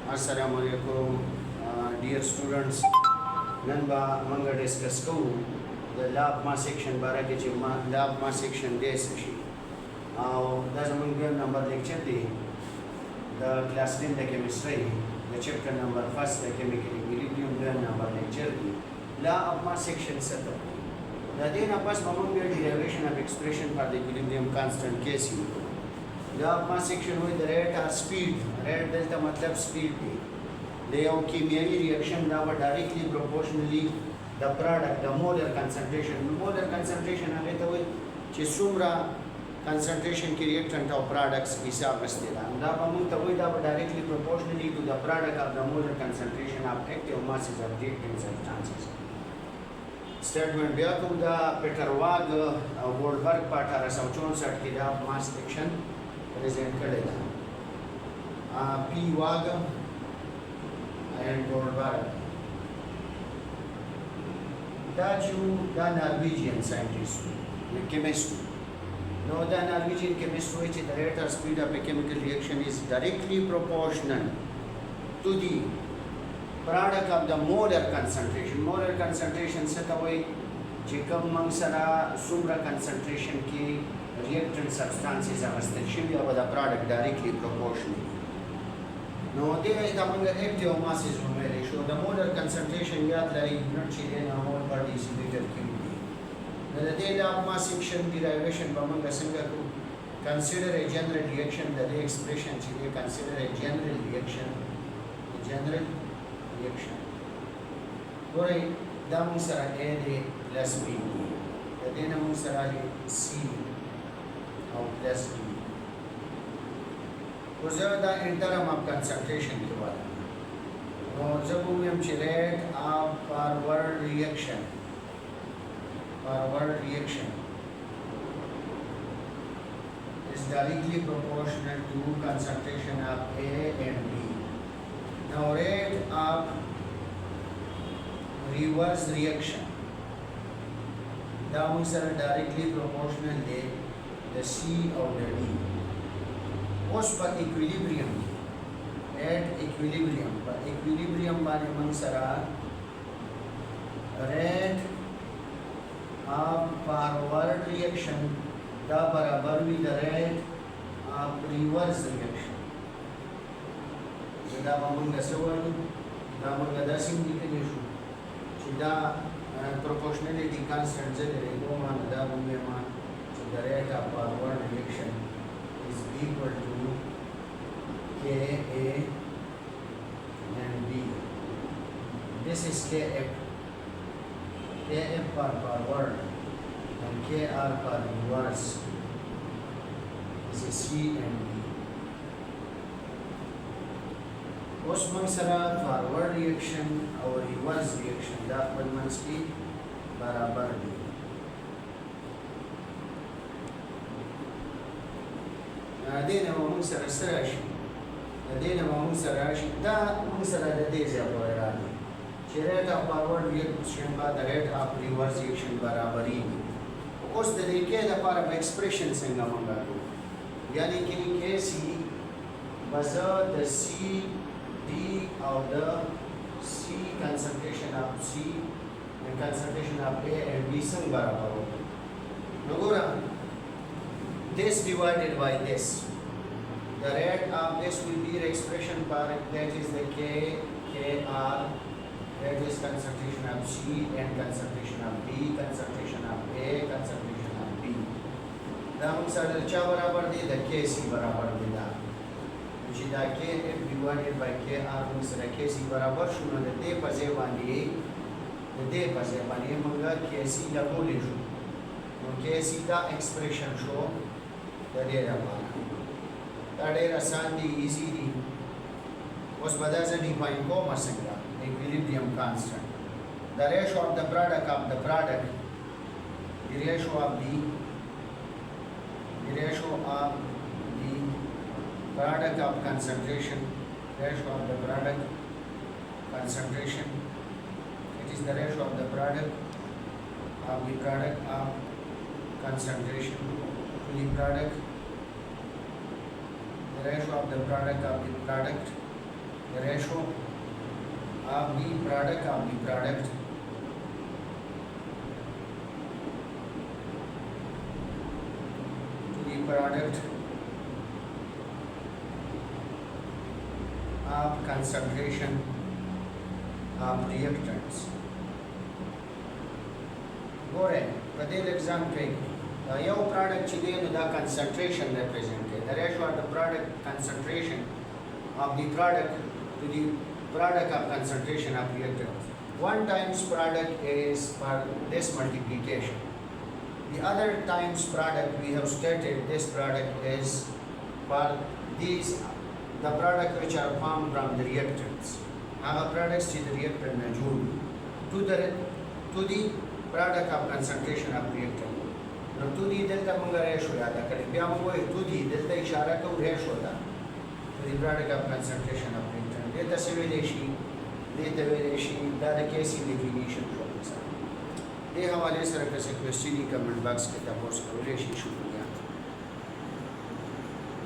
Assalamualaikum, dear students. None बा मंगा discuss करूँ द लैब मास सेक्शन बारे के जो लैब मास सेक्शन दे सकी और द जमंग नंबर लेक्चर दी the class 10 the chemistry the chapter number first the chemical equilibrium the number lecture दी लैब मास सेक्शन से तो द दिन आपस मंगा derivation of expression for the equilibrium constant KC law of mass action with the rate or speed rate is the मतलब speed the the chemical reaction that were directly proportionally the product the molar concentration आगे तो वो चिसुमरा concentration की reactant of products हिसाब रखते हैं ना हम तो वो that were directly proportionally to the product of the molar concentration of active masses of reactant substances statement बिया तो दा पीटर वाग वोल्डबर्ग पाठ 1864 की दा मास सेक्शन प्रेजेंट करेगा पी वाग and Goldberg. The Norwegian scientist, the chemist. Now the Norwegian chemist which the rate or speed of a chemical reaction is directly proportional to the product of the molar concentration. Molar concentration से तो वही जिकम मंगसरा सुमरा concentration की reactant substances अवस्थित शिव या बड़ा product directly proportional. No, there is among the active masses of ratio. The molar concentration yet like not chilling a whole per deciliter cubic. The data of mass section derivation among the single consider a general reaction. The expression they consider a general reaction. A general reaction. Where the musara A plus B. The data musara C or plus D. ज़्यादा interim of concentration के बारे में और जब हम rate of forward reaction is directly proportional to concentration of A and B. Now rate of reverse reaction that is directly proportional to the C or the D. उस पर equilibrium at equilibrium बारे में सरा rate of forward reaction दा बराबर भी the rate of reverse reaction जदा मंगा सवन दा मंगा दसिम दिखेशु चिदा प्रोपोर्शनलिटी कांस्टेंट जरे को मान दा मंगे मान the rate of forward reaction is equal to Ka and B. This is Kf for forward and Kr for reverse. This is C and B. उस मंसरा फॉरवर्ड रिएक्शन और रिवर्स रिएक्शन दाखिल मंसकी बराबर दी لدينا ومنسر السراشي دا منسر لديه زي أبويراني شريط of forward reaction بعد rate of reverse reaction برابرين उस तरीके दा पर expression संगा मंगातो यानी कि Kc बजा the C D of the C concentration of C and concentration of A and B संग बराबर होगा नगोरा this divided by this. The rate of this will be the expression for that is the Kr, that is concentration of C and concentration of B, concentration of A, concentration of B. The answer is barabar de the Kc barabar de da. which is the Kf divided by Kr means the Kc barabar shuna the de paze bani manga Kc la bolishu. No Kc da expression show the data that data sandy easy was badaza define comma singa equilibrium constant the ratio of the product the ratio of the product of concentration ratio of the product concentration it is the ratio of the product of concentration to the product the ratio of the product the ratio of the product to the product of concentration of reactants. ګوره په دې exam کې یو product چې دی نو دا concentration represent کوي. The ratio of the product concentration of the product to the product of concentration of reactants. One times product is for this multiplication. The other times product we have stated this product is for these the product which are formed from the reactants. Our products to the reactant na jod to the product of concentration of reactant. No to the delta manga ratio yada kare bya mo to the delta ishara ko ratio da to the product of concentration of reactant. Data simulation data variation da case definition ko sa de hawale sar ka se question comment box ke ta post karo le shi shukriya.